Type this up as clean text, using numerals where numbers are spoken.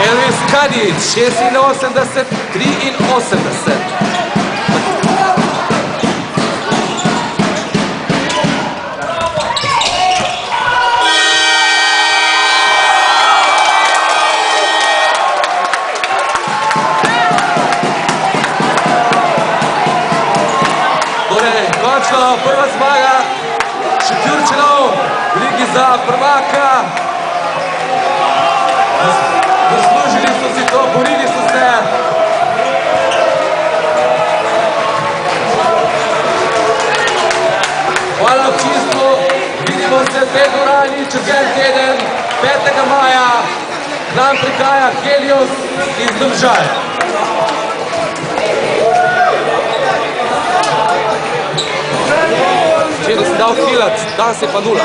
Elvis Kadić, 86-83. Končno prva zmaga Šentjurčanov v ligi za prvaka. Zaslužili so si to, borili so se. Hvala občinstvu, vidimo se v tej dvorani čez en teden, 5. maja. K nam prihaja Helios iz Domžal. Včeraj si dal hilat, danes je pa 0.